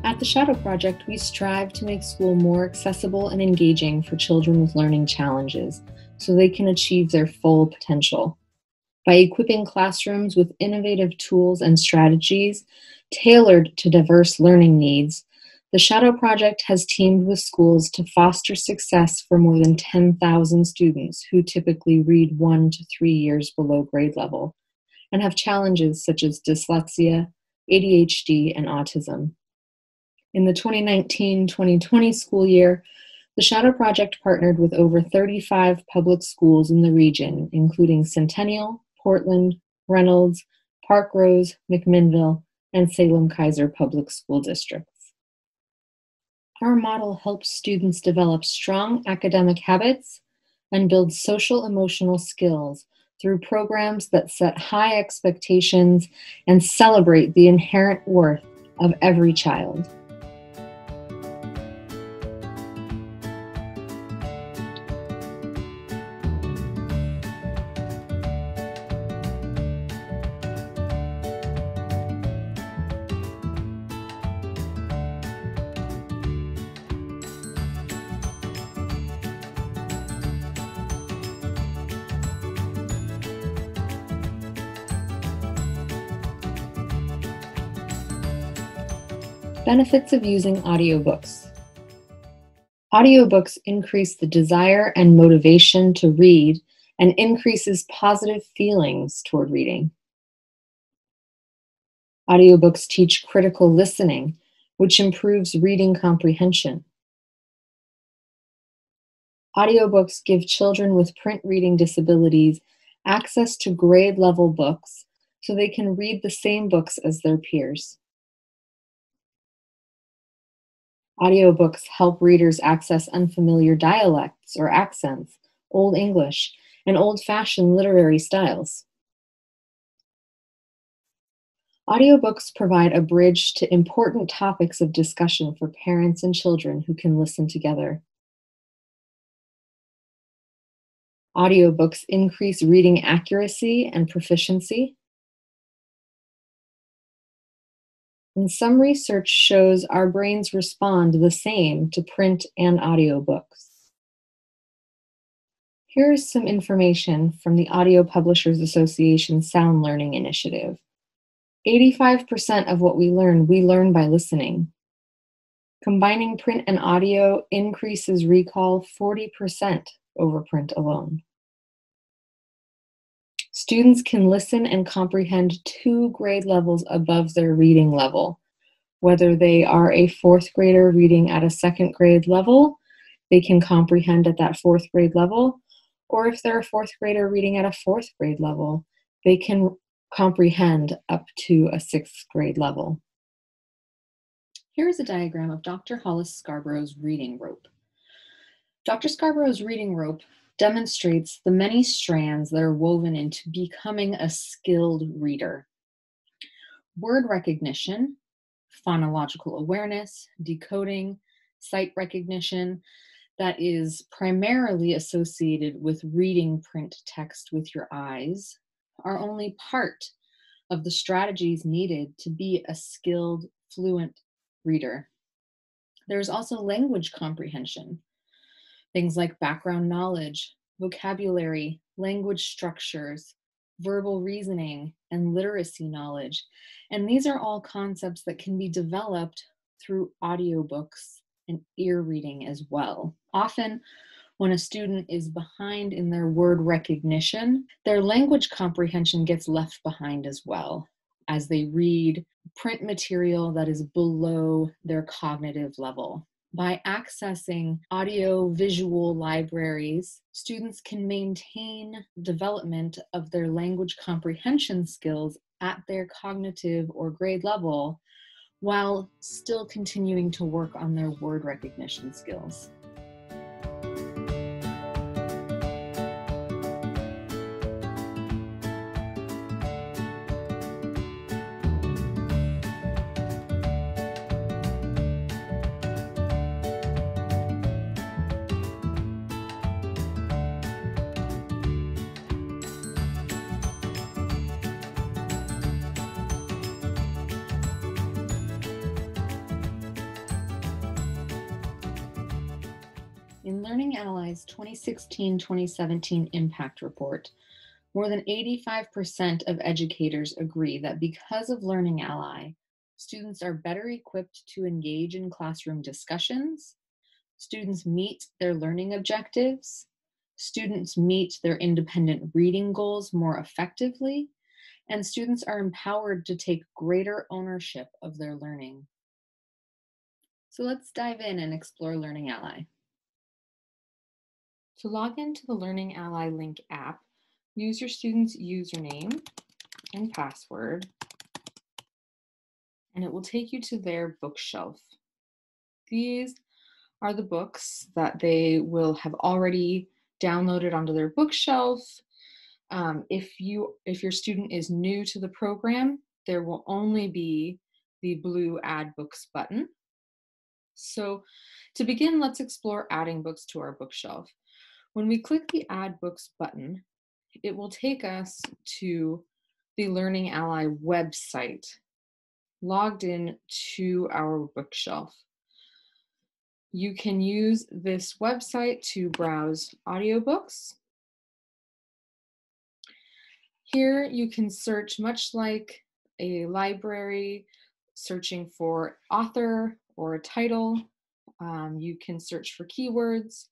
At the Shadow Project, we strive to make school more accessible and engaging for children with learning challenges so they can achieve their full potential. By equipping classrooms with innovative tools and strategies tailored to diverse learning needs, the Shadow Project has teamed with schools to foster success for more than 10,000 students who typically read 1 to 3 years below grade level and have challenges such as dyslexia, ADHD, and autism. In the 2019-2020 school year, the Shadow Project partnered with over 35 public schools in the region, including Centennial, Portland, Reynolds, Park Rose, McMinnville, and Salem-Keizer public school districts. Our model helps students develop strong academic habits and build social-emotional skills through programs that set high expectations and celebrate the inherent worth of every child. Benefits of using audiobooks. Audiobooks increase the desire and motivation to read and increases positive feelings toward reading. Audiobooks teach critical listening, which improves reading comprehension. Audiobooks give children with print reading disabilities access to grade-level books so they can read the same books as their peers. Audiobooks help readers access unfamiliar dialects or accents, Old English, and old-fashioned literary styles. Audiobooks provide a bridge to important topics of discussion for parents and children who can listen together. Audiobooks increase reading accuracy and proficiency. And some research shows our brains respond the same to print and audiobooks. Here is some information from the Audio Publishers Association Sound Learning Initiative. 85% of what we learn by listening. Combining print and audio increases recall 40% over print alone. Students can listen and comprehend 2 grade levels above their reading level. Whether they are a 4th grader reading at a 2nd grade level, they can comprehend at that 4th grade level, or if they're a 4th grader reading at a 4th grade level, they can comprehend up to a 6th grade level. Here is a diagram of Dr. Hollis Scarborough's reading rope. Dr. Scarborough's reading rope demonstrates the many strands that are woven into becoming a skilled reader. Word recognition, phonological awareness, decoding, sight recognition, that is primarily associated with reading print text with your eyes, are only part of the strategies needed to be a skilled, fluent reader. There's also language comprehension. Things like background knowledge, vocabulary, language structures, verbal reasoning, and literacy knowledge. And these are all concepts that can be developed through audiobooks and ear reading as well. Often, when a student is behind in their word recognition, their language comprehension gets left behind as well, as they read print material that is below their cognitive level. By accessing audio-visual libraries, students can maintain development of their language comprehension skills at their cognitive or grade level while still continuing to work on their word recognition skills. In Learning Ally's 2016-2017 Impact Report, more than 85% of educators agree that because of Learning Ally, students are better equipped to engage in classroom discussions, students meet their learning objectives, students meet their independent reading goals more effectively, and students are empowered to take greater ownership of their learning. So let's dive in and explore Learning Ally. To log into the Learning Ally Link app, use your student's username and password, and it will take you to their bookshelf. These are the books that they will have already downloaded onto their bookshelf. If your student is new to the program, there will only be the blue Add Books button. So to begin, let's explore adding books to our bookshelf. When we click the Add Books button, it will take us to the Learning Ally website, logged in to our bookshelf. You can use this website to browse audiobooks. Here you can search much like a library, searching for author or a title. You can search for keywords.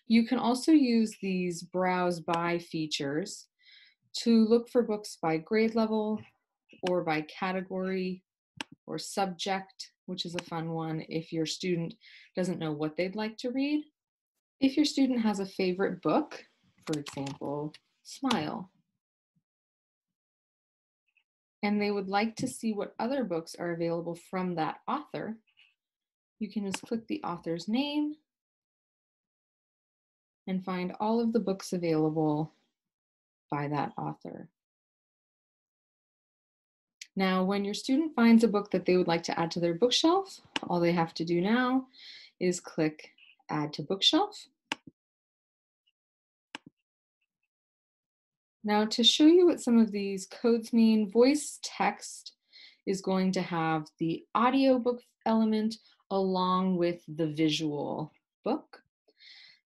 You can also use these browse by features to look for books by grade level or by category or subject, which is a fun one if your student doesn't know what they'd like to read. If your student has a favorite book, for example, Smile, and they would like to see what other books are available from that author, you can just click the author's name and find all of the books available by that author. Now, when your student finds a book that they would like to add to their bookshelf, all they have to do now is click Add to Bookshelf. Now, to show you what some of these codes mean, voice text is going to have the audiobook element along with the visual book.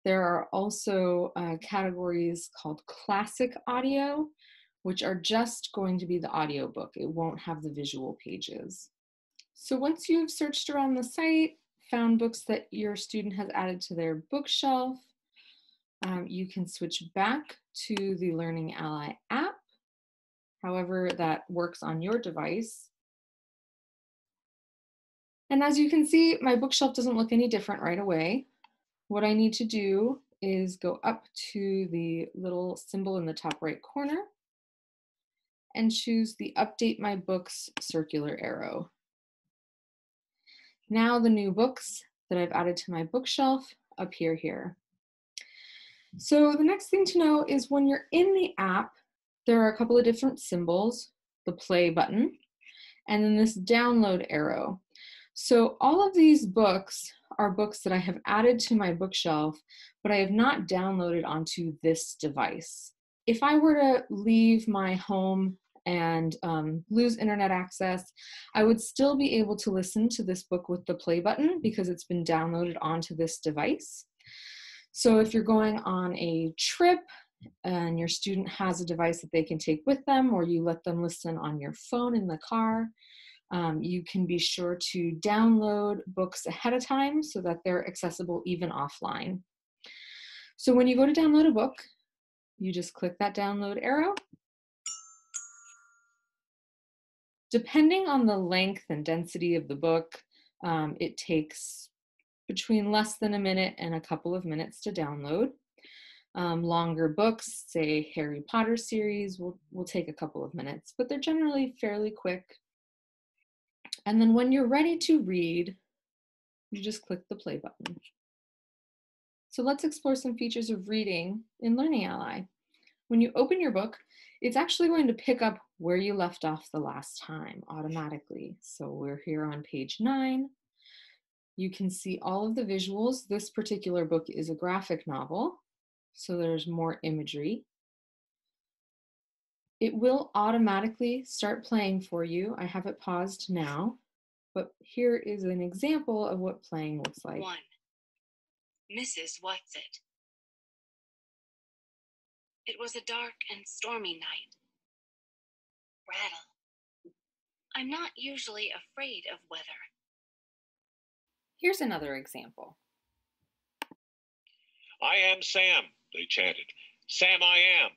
There are also categories called classic audio, which are just going to be the audiobook. It won't have the visual pages. So once you've searched around the site, found books that your student has added to their bookshelf, you can switch back to the Learning Ally app, however that works on your device. And as you can see, my bookshelf doesn't look any different right away. What I need to do is go up to the little symbol in the top right corner and choose the Update My Books circular arrow. Now the new books that I've added to my bookshelf appear here. So the next thing to know is when you're in the app, there are a couple of different symbols, the play button, and then this download arrow. So all of these books are books that I have added to my bookshelf, but I have not downloaded onto this device. If I were to leave my home and lose internet access, I would still be able to listen to this book with the play button because it's been downloaded onto this device. So if you're going on a trip and your student has a device that they can take with them, or you let them listen on your phone in the car, you can be sure to download books ahead of time so that they're accessible even offline. So when you go to download a book, you just click that download arrow. Depending on the length and density of the book, it takes between less than a minute and a couple of minutes to download. Longer books, say Harry Potter series, will take a couple of minutes, but they're generally fairly quick. And then when you're ready to read, you just click the play button. So let's explore some features of reading in Learning Ally. When you open your book, it's actually going to pick up where you left off the last time automatically. So we're here on page 9. You can see all of the visuals. This particular book is a graphic novel, so there's more imagery. It will automatically start playing for you. I have it paused now, but here is an example of what playing looks like. 1. Mrs. Whatsit. It was a dark and stormy night. Rattle. I'm not usually afraid of weather. Here's another example. I am Sam, they chanted. Sam I am.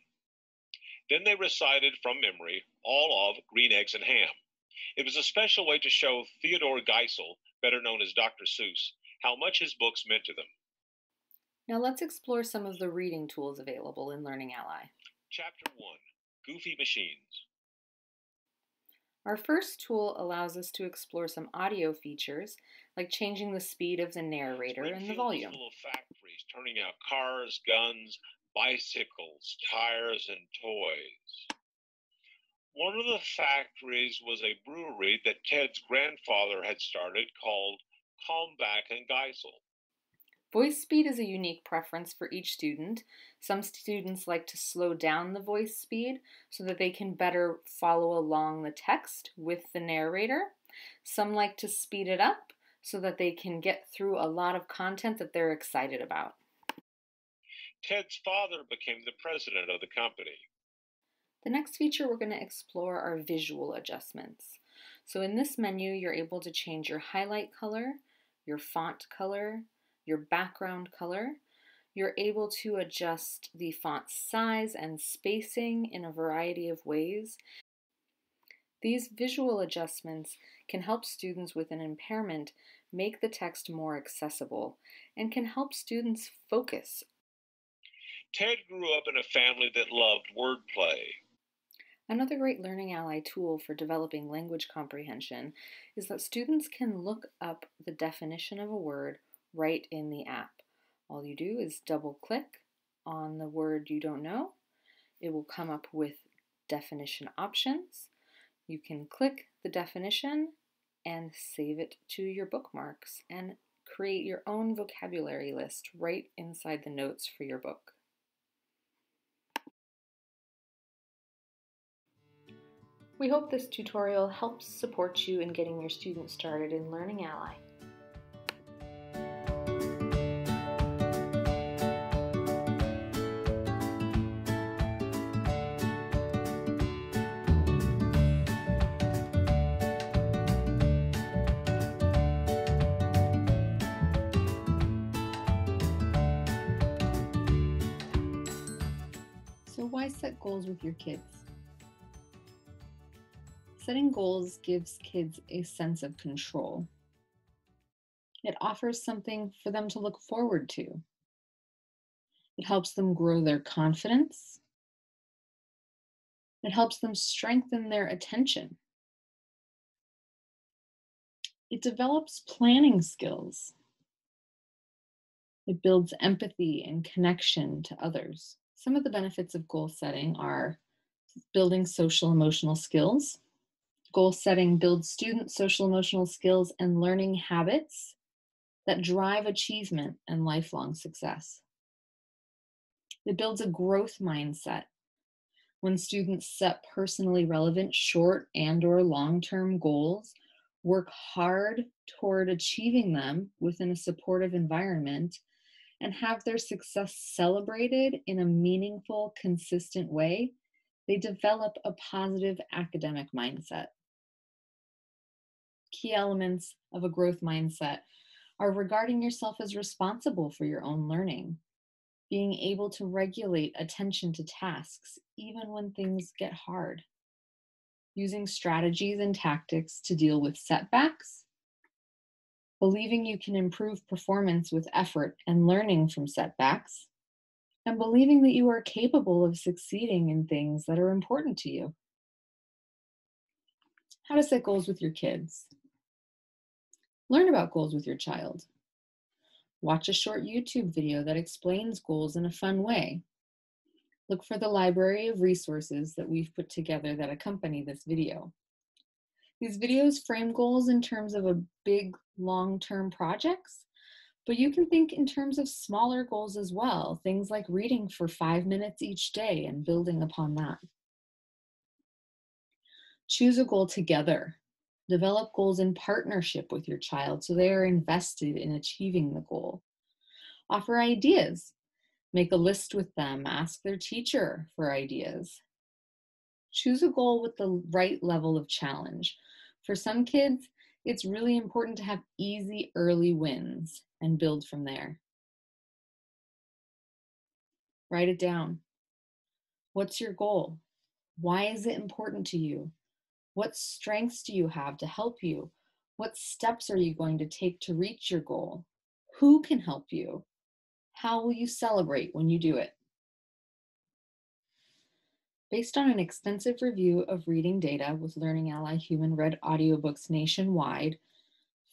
Then they recited from memory all of Green Eggs and Ham. It was a special way to show Theodore Geisel, better known as Dr. Seuss, how much his books meant to them. Now let's explore some of the reading tools available in Learning Ally. Chapter 1, Goofy Machines. Our first tool allows us to explore some audio features, like changing the speed of the narrator and the volume. Springfield was full of factories turning out cars, guns, bicycles, tires, and toys. One of the factories was a brewery that Ted's grandfather had started called Kalmbach and Geisel. Voice speed is a unique preference for each student. Some students like to slow down the voice speed so that they can better follow along the text with the narrator. Some like to speed it up so that they can get through a lot of content that they're excited about. Ted's father became the president of the company. The next feature we're going to explore are visual adjustments. So in this menu, you're able to change your highlight color, your font color, your background color. You're able to adjust the font size and spacing in a variety of ways. These visual adjustments can help students with an impairment make the text more accessible and can help students focus. Ted grew up in a family that loved wordplay. Another great Learning Ally tool for developing language comprehension is that students can look up the definition of a word right in the app. All you do is double-click on the word you don't know. It will come up with definition options. You can click the definition and save it to your bookmarks and create your own vocabulary list right inside the notes for your book. We hope this tutorial helps support you in getting your students started in Learning Ally. So why set goals with your kids? Setting goals gives kids a sense of control. It offers something for them to look forward to. It helps them grow their confidence. It helps them strengthen their attention. It develops planning skills. It builds empathy and connection to others. Some of the benefits of goal setting are building social emotional skills. Goal setting builds student social emotional skills and learning habits that drive achievement and lifelong success. It builds a growth mindset. When students set personally relevant short and/or long-term goals, work hard toward achieving them within a supportive environment, and have their success celebrated in a meaningful, consistent way, they develop a positive academic mindset. Key elements of a growth mindset are regarding yourself as responsible for your own learning, being able to regulate attention to tasks even when things get hard, using strategies and tactics to deal with setbacks, believing you can improve performance with effort and learning from setbacks, and believing that you are capable of succeeding in things that are important to you. How to set goals with your kids. Learn about goals with your child. Watch a short YouTube video that explains goals in a fun way. Look for the library of resources that we've put together that accompany this video. These videos frame goals in terms of a big, long-term projects, but you can think in terms of smaller goals as well, things like reading for 5 minutes each day and building upon that. Choose a goal together. Develop goals in partnership with your child so they are invested in achieving the goal. Offer ideas. Make a list with them. Ask their teacher for ideas. Choose a goal with the right level of challenge. For some kids, it's really important to have easy early wins and build from there. Write it down. What's your goal? Why is it important to you? What strengths do you have to help you? What steps are you going to take to reach your goal? Who can help you? How will you celebrate when you do it? Based on an extensive review of reading data with Learning Ally Human Read audiobooks nationwide,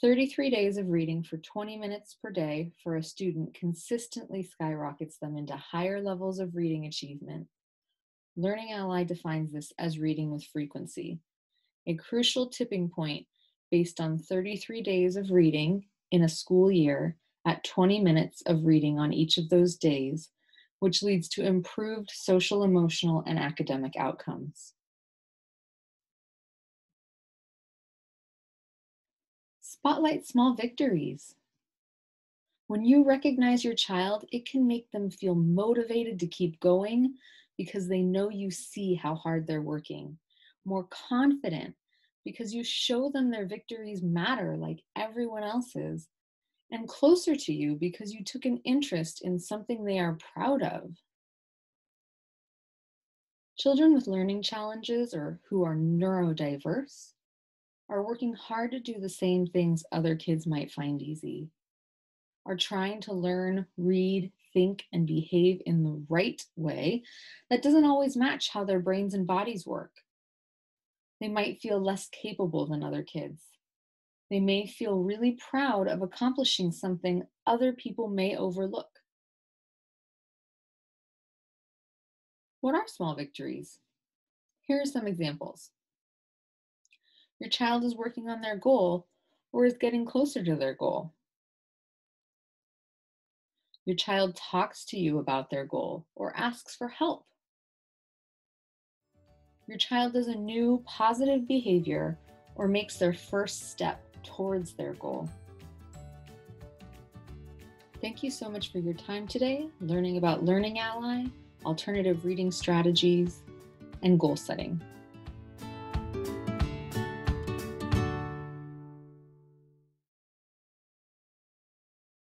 33 days of reading for 20 minutes per day for a student consistently skyrockets them into higher levels of reading achievement. Learning Ally defines this as reading with frequency, a crucial tipping point based on 33 days of reading in a school year at 20 minutes of reading on each of those days, which leads to improved social, emotional, and academic outcomes. Spotlight small victories. When you recognize your child, it can make them feel motivated to keep going because they know you see how hard they're working. More confident because you show them their victories matter like everyone else's. And closer to you because you took an interest in something they are proud of. Children with learning challenges or who are neurodiverse are working hard to do the same things other kids might find easy, are trying to learn, read, think, and behave in the right way that doesn't always match how their brains and bodies work. They might feel less capable than other kids. They may feel really proud of accomplishing something other people may overlook. What are small victories? Here are some examples. Your child is working on their goal or is getting closer to their goal. Your child talks to you about their goal or asks for help. Your child does a new positive behavior or makes their first step towards their goal. Thank you so much for your time today, learning about Learning Ally, alternative reading strategies, and goal setting.